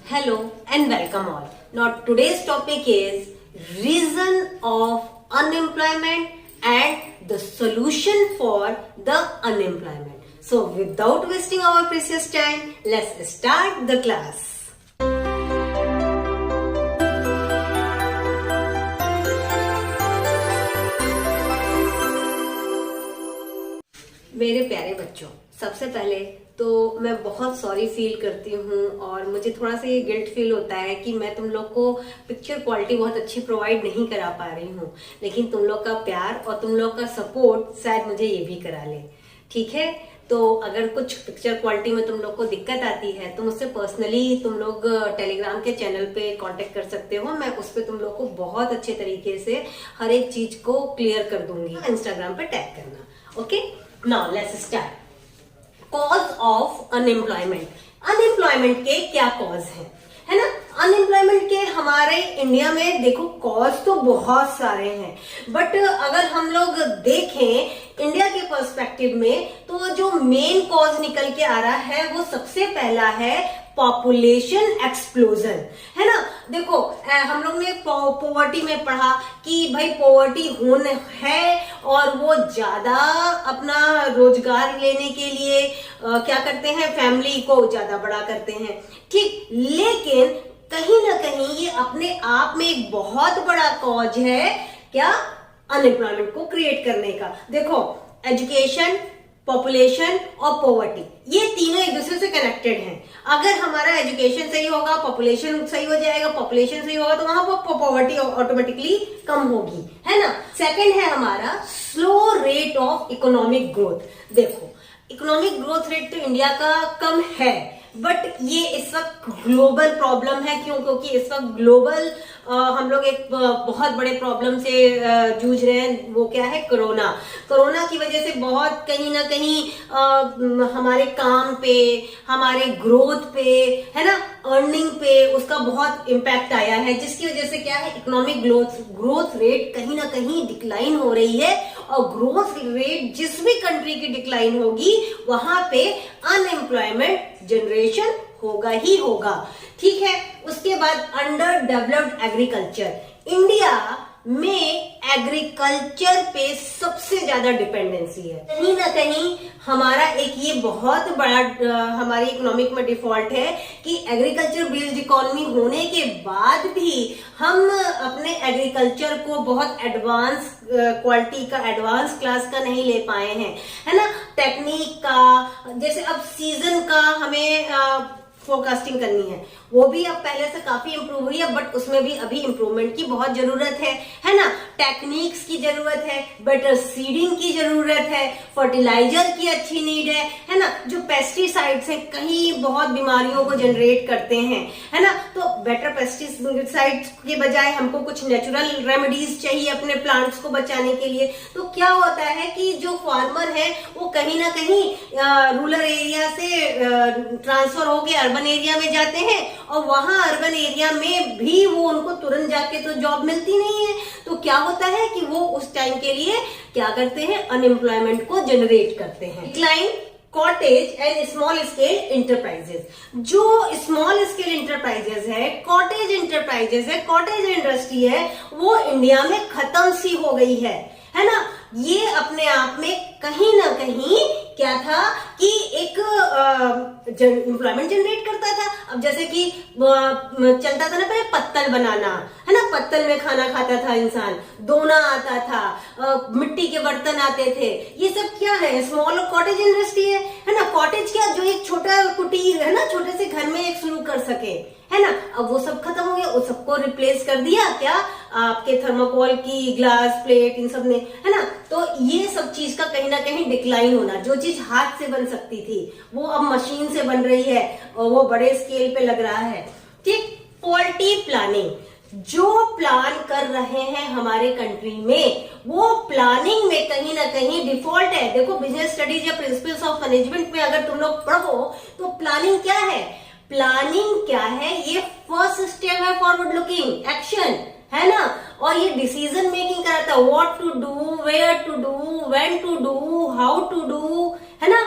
Hello and welcome all. Now today's topic is reason of unemployment and the solution for the unemployment. So without wasting our precious time, let's start the class. मेरे प्यारे बच्चों, सबसे पहले तो मैं बहुत sorry feel करती हूँ और मुझे थोड़ा सा ये गिल्ट फील होता है कि मैं तुम लोग को पिक्चर क्वालिटी बहुत अच्छी प्रोवाइड नहीं करा पा रही हूँ, लेकिन तुम लोग का प्यार और तुम लोग का सपोर्ट शायद मुझे ये भी करा ले। ठीक है, तो अगर कुछ पिक्चर क्वालिटी में तुम लोग को दिक्कत आती है तो मुझसे पर्सनली तुम लोग टेलीग्राम के चैनल पे कांटेक्ट कर सकते हो। मैं उस पर तुम लोग को बहुत अच्छे तरीके से हर एक चीज को क्लियर कर दूंगी। इंस्टाग्राम पे टैग करना। Okay, now let's start. Cause of unemployment. Unemployment के क्या कॉज है ना? अनएम्प्लॉयमेंट के हमारे इंडिया में देखो कॉज तो बहुत सारे हैं, बट अगर हम लोग देखें इंडिया के पर्सपेक्टिव में तो जो मेन कॉज निकल के आ रहा है वो सबसे पहला है पॉपुलेशन एक्सप्लोजन, है ना। देखो हम लोग ने पॉवर्टी में पढ़ा कि भाई पॉवर्टी होने है और वो ज्यादा अपना रोजगार लेने के लिए क्या करते हैं, फैमिली को ज्यादा बड़ा करते हैं। ठीक, लेकिन कहीं ना कहीं ये अपने आप में एक बहुत बड़ा कॉज है क्या, अनएम्प्लॉयमेंट को क्रिएट करने का। देखो एजुकेशन, पॉपुलेशन और पॉवर्टी, ये तीनों एक दूसरे से कनेक्टेड हैं। अगर हमारा एजुकेशन सही होगा, पॉपुलेशन सही हो जाएगा, पॉपुलेशन सही होगा तो वहां पर पॉवर्टी ऑटोमेटिकली कम होगी, है ना। सेकंड है हमारा slow rate of economic growth. देखो इकोनॉमिक ग्रोथ रेट तो इंडिया का कम है, बट ये इस वक्त ग्लोबल प्रॉब्लम है। क्यों? क्योंकि इस वक्त ग्लोबल हम लोग एक बहुत बड़े प्रॉब्लम से जूझ रहे हैं। वो क्या है? कोरोना। कोरोना की वजह से बहुत कहीं ना कहीं हमारे काम पे, हमारे ग्रोथ पे, है ना, अर्निंग पे उसका बहुत इम्पैक्ट आया है, जिसकी वजह से क्या है, इकोनॉमिक ग्रोथ रेट कहीं ना कहीं डिक्लाइन हो रही है। और ग्रोथ रेट जिस भी कंट्री की डिक्लाइन होगी वहां पे अनएम्प्लॉयमेंट जनरेशन होगा ही होगा। ठीक है, उसके बाद अंडर डेवलप्ड एग्रीकल्चर। इंडिया में एग्रीकल्चर पे सबसे ज्यादा डिपेंडेंसी है। कहीं ना कहीं हमारा एक ये बहुत बड़ा हमारी इकोनॉमिक में डिफॉल्ट है कि एग्रीकल्चर बेस्ड इकोनॉमी होने के बाद भी हम अपने एग्रीकल्चर को बहुत एडवांस क्वालिटी का, एडवांस क्लास का नहीं ले पाए हैं, है ना। टेक्निक का, जैसे अब सीजन का हमें फोरकास्टिंग करनी है, वो भी अब पहले से काफी इंप्रूव हुई है, बट उसमें भी अभी इंप्रूवमेंट की बहुत जरूरत है ना। टेक्निक्स की जरूरत है, बेटर सीडिंग की जरूरत है, फर्टिलाइजर की अच्छी नीड है ना। जो पेस्टिसाइड्स हैं कहीं बहुत बीमारियों को जनरेट करते हैं, है ना। तो बेटर पेस्टिसाइड्स के बजाय हमको कुछ नेचुरल रेमेडीज चाहिए अपने प्लांट्स को बचाने के लिए। तो क्या होता है कि जो फार्मर है वो कहीं ना कहीं रूरल एरिया से ट्रांसफर होके अर्बन एरिया में जाते हैं, और वहां अर्बन एरिया में भी वो उनको तुरंत जाके तो जॉब मिलती नहीं है। तो क्या होता है कि वो उस टाइम के लिए क्या करते हैं, अनएम्प्लॉयमेंट को जनरेट करते हैं। Decline cottage and small scale enterprises. जो स्मॉल स्केल इंटरप्राइजेस है, कॉटेज इंटरप्राइजेस है, कॉटेज इंडस्ट्री है, वो इंडिया में खत्म सी हो गई है ना। ये अपने आप में कहीं ना कहीं क्या था कि एक एम्प्लॉयमेंट जनरेट करता था। अब जैसे कि चलता था ना पहले पत्तल बनाना, है ना, पत्तल में खाना खाता था इंसान, दोना आता था, मिट्टी के बर्तन आते थे। ये सब क्या है, स्मॉल कॉटेज इंडस्ट्री है ना। कॉटेज क्या, जो एक छोटा कुटीर है ना, छोटे से घर में एक शुरू कर सके, है ना। अब वो सब खत्म हो गया, उस सबको रिप्लेस कर दिया क्या, आपके थर्माकोल की ग्लास प्लेट, इन सब ने, है ना। तो ये सब चीज का कहीं ना कहीं डिक्लाइन होना, जो चीज हाथ से बन सकती थी वो अब मशीन से बन रही है और वो बड़े स्केल पे लग रहा है। ठीक, फॉल्टी प्लानिंग। जो प्लान कर रहे हैं हमारे कंट्री में, वो प्लानिंग में कहीं ना कहीं डिफॉल्ट है। देखो बिजनेस स्टडीज या प्रिंसिपल्स ऑफ मैनेजमेंट में अगर तुम लोग पढ़ो तो प्लानिंग क्या है, प्लानिंग क्या है, ये फर्स्ट स्टेप है फॉरवर्ड लुकिंग एक्शन, है ना। और ये डिसीजन मेकिंग कराता है, what to do, where to do, when to do, how to do, है ना,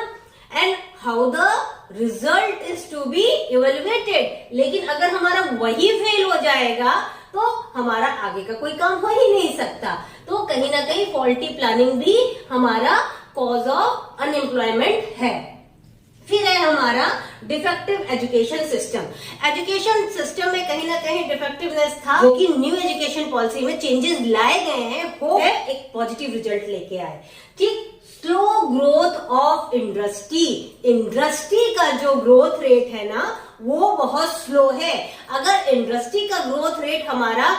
and how the result is to be evaluated. लेकिन अगर हमारा वही फेल हो जाएगा तो हमारा आगे का कोई काम हो ही नहीं सकता। तो कहीं ना कहीं फॉल्टी प्लानिंग भी हमारा कॉज ऑफ अनएम्प्लॉयमेंट है। फिर है हमारा defective education system. Education system में कहीं ना कहीं डिफेक्टिवनेस था, जो कि न्यू एजुकेशन पॉलिसी में चेंजेस लाए गए हैं, वो है एक पॉजिटिव रिजल्ट लेके आए। ठीक, slow growth of industry. Industry का जो ग्रोथ रेट है ना वो बहुत स्लो है। अगर इंडस्ट्री का ग्रोथ रेट हमारा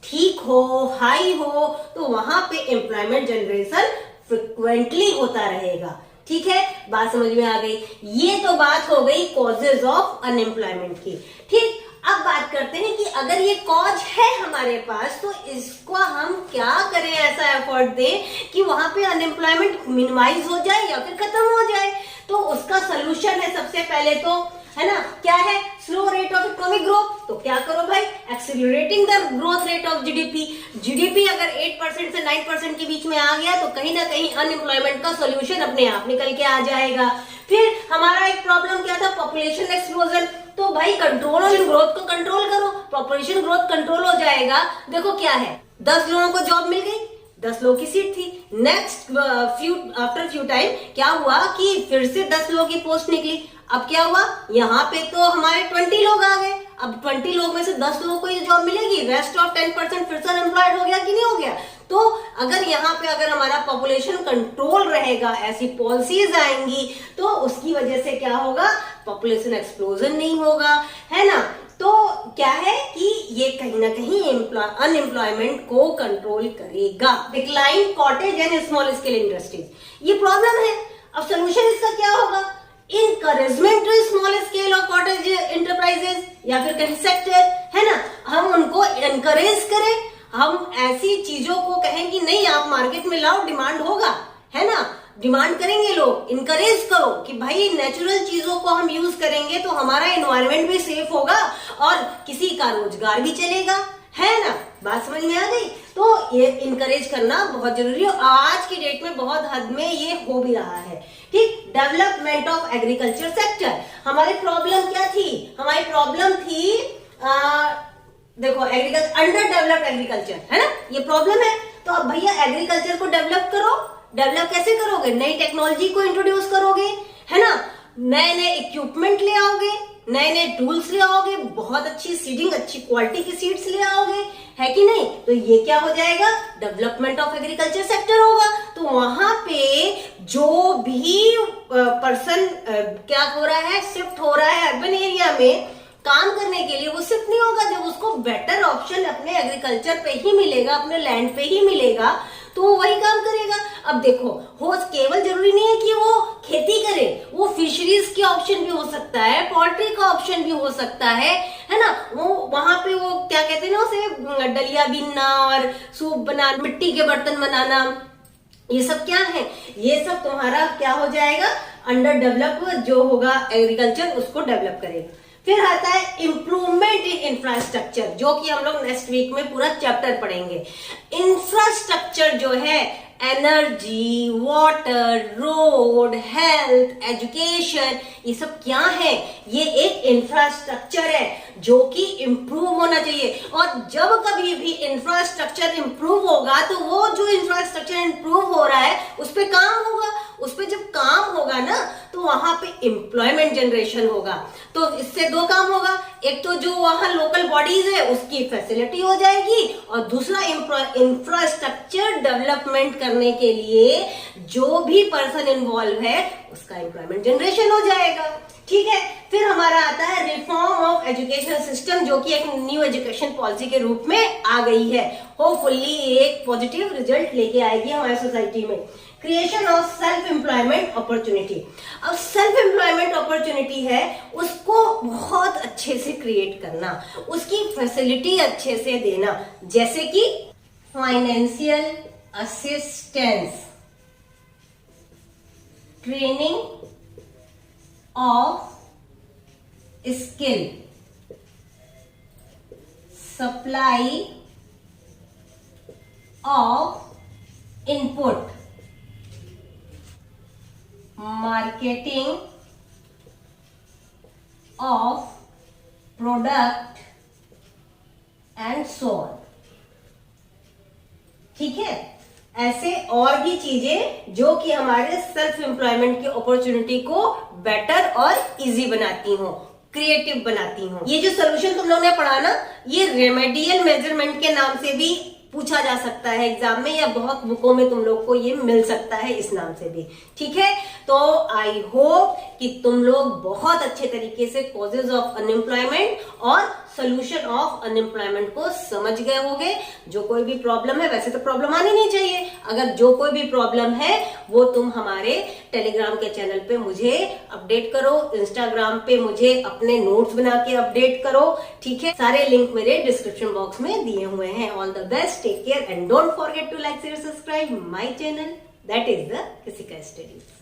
ठीक हो, हाई हो, तो वहां पे एम्प्लॉयमेंट जनरेशन फ्रिक्वेंटली होता रहेगा। ठीक है, बात समझ में आ गई। ये तो बात हो गई कॉजेज ऑफ अनएम्प्लॉयमेंट की। ठीक, अब बात करते हैं कि अगर ये कॉज है हमारे पास तो इसको हम क्या करें, ऐसा एफर्ट दें कि वहां पे अनएम्प्लॉयमेंट मिनिमाइज हो जाए या फिर खत्म हो जाए। तो उसका सोल्यूशन है सबसे पहले तो, है ना, क्या है, slow rate of economic growth. तो क्या करो भाई, accelerating the growth rate of GDP. GDP अगर 8% से 9% के बीच में आ गया तो कहीं ना कहीं अनएम्प्लॉयमेंट का सोल्यूशन अपने आप निकल के आ जाएगा। फिर हमारा एक प्रॉब्लम क्या था, पॉपुलेशन एक्सप्लोजन। तो भाई कंट्रोल ग्रोथ को कंट्रोल करो, पॉपुलेशन ग्रोथ कंट्रोल हो जाएगा। देखो क्या है, 10 लोगों को जॉब मिल गई, 10 लोगों की सीट थी। नेक्स्ट आफ्टर फ्यू टाइम क्या हुआ कि फिर से 10 लोगों की पोस्ट निकली। अब क्या हुआ, यहाँ पे तो हमारे 20 लोग आ गए। अब 20 लोग में से 10 लोगों को ये जॉब मिलेगी, रेस्ट ऑफ 10% फिर से अनएम्प्लॉयड हो गया कि नहीं हो गया। तो अगर यहाँ पे अगर हमारा पॉपुलेशन कंट्रोल रहेगा, ऐसी पॉलिसीज आएंगी तो उसकी वजह से क्या होगा, पॉपुलेशन एक्सप्लोजन नहीं होगा, है ना। तो क्या है कि ये कहीं ना कहीं अनएम्प्लॉयमेंट को कंट्रोल करेगा। Decline cottage and small scale industries, ये प्रॉब्लम है। अब सोल्यूशन इसका क्या होगा, इनकरेजमेंट टू स्मॉल स्केल और कॉटेज इंटरप्राइजेस या फिर कहीं सेक्टर, है ना, हम उनको एनकरेज करें। हम ऐसी चीजों को कहें कि नहीं आप मार्केट में लाओ, डिमांड होगा, है ना, डिमांड करेंगे लोग। इनकरेज करो कि भाई नेचुरल चीजों को हम यूज करेंगे तो हमारा एनवायरनमेंट भी सेफ होगा और किसी का रोजगार भी चलेगा, है ना। बात समझ में आ गई। तो ये इनकरेज करना बहुत जरूरी है। आज की डेट में बहुत हद में ये हो भी रहा है। ठीक, डेवलपमेंट ऑफ एग्रीकल्चर सेक्टर। हमारी प्रॉब्लम क्या थी, हमारी प्रॉब्लम थी देखो एग्रीकल्चर, अंडर डेवलप्ड एग्रीकल्चर, है ना, ये प्रॉब्लम है। तो अब भैया एग्रीकल्चर को डेवलप करो। डेवलप कैसे करोगे, नई टेक्नोलॉजी को इंट्रोड्यूस करोगे, है ना, नए नए इक्विपमेंट ले आओगे, नए नए टूल्स ले आओगे, बहुत अच्छी सीडिंग, अच्छी क्वालिटी की सीड्स ले आओगे, है कि नहीं। तो ये क्या हो जाएगा, डेवलपमेंट ऑफ एग्रीकल्चर सेक्टर होगा। तो वहां पे जो भी पर्सन क्या हो रहा है, शिफ्ट हो रहा है अर्बन एरिया में काम करने के लिए, वो शिफ्ट नहीं होगा। जब उसको बेटर ऑप्शन अपने एग्रीकल्चर पे ही मिलेगा, अपने लैंड पे ही मिलेगा, तो वो वही काम करेगा। अब देखो, हो केवल जरूरी नहीं है कि वो खेती करे, वो फिशरीज के ऑप्शन भी हो सकता है, पोल्ट्री का ऑप्शन भी हो सकता है ना। वो वहां पे वो क्या कहते हैं ना, उसे डलिया बीनना और सूप बनाना, मिट्टी के बर्तन बनाना, ये सब क्या है, ये सब तुम्हारा क्या हो जाएगा, अंडर डेवलप जो होगा एग्रीकल्चर उसको डेवलप करेगा। फिर आता है इम्प्रूवमेंट इन इंफ्रास्ट्रक्चर, जो कि हम लोग नेक्स्ट वीक में पूरा चैप्टर पढ़ेंगे। इंफ्रास्ट्रक्चर जो है, energy, water, road, health, education, ये सब क्या है, ये एक इंफ्रास्ट्रक्चर है जो कि इम्प्रूव होना चाहिए। और जब कभी भी इंफ्रास्ट्रक्चर इम्प्रूव होगा तो वो जो इंफ्रास्ट्रक्चर इम्प्रूव हो रहा है उस पर काम होगा। उस पर जब काम होगा ना तो वहां पे एम्प्लॉयमेंट जनरेशन होगा। तो इससे दो काम होगा, एक तो जो वहां लोकल बॉडीज है उसकी फैसिलिटी हो जाएगी, और दूसरा इंफ्रास्ट्रक्चर डेवलपमेंट करने के लिए जो भी पर्सन इन्वॉल्व है उसका एम्प्लॉयमेंट जनरेशन हो जाएगा। ठीक है, फिर हमारा आता है रिफॉर्म ऑफ एजुकेशन सिस्टम, जो कि एक न्यू एजुकेशन पॉलिसी के रूप में आ गई है। होपफुली एक पॉजिटिव रिजल्ट लेके आएगी हमारी सोसाइटी में। Creation of self employment opportunity. अब सेल्फ एम्प्लॉयमेंट अपॉर्चुनिटी है उसको बहुत अच्छे से क्रिएट करना, उसकी फैसिलिटी अच्छे से देना, जैसे कि financial assistance, training of skill, supply of input, marketing of product and so on. ठीक है, ऐसे और भी चीजें जो कि हमारे सेल्फ एम्प्लॉयमेंट की अपॉर्चुनिटी को बेटर और इजी बनाती हो, क्रिएटिव बनाती हो। ये जो सोल्यूशन तुम लोगों ने पढ़ा ना, ये रेमेडियल मेजरमेंट के नाम से भी पूछा जा सकता है एग्जाम में, या बहुत बुकों में तुम लोग को ये मिल सकता है इस नाम से भी। ठीक है, तो आई होप कि तुम लोग बहुत अच्छे तरीके से कॉजेज ऑफ अनएम्प्लॉयमेंट और सोल्यूशन ऑफ अनएम्प्लॉयमेंट को समझ गए होंगे। जो कोई भी प्रॉब्लम है, वैसे तो प्रॉब्लम आनी नहीं चाहिए, अगर जो कोई भी प्रॉब्लम है वो तुम हमारे टेलीग्राम के चैनल पे मुझे अपडेट करो, इंस्टाग्राम पे मुझे अपने नोट्स बना के अपडेट करो। ठीक है, सारे लिंक मेरे डिस्क्रिप्शन बॉक्स में दिए हुए हैं। All the best, take care and don't forget to like, share, subscribe my channel, that is the Krishika studies.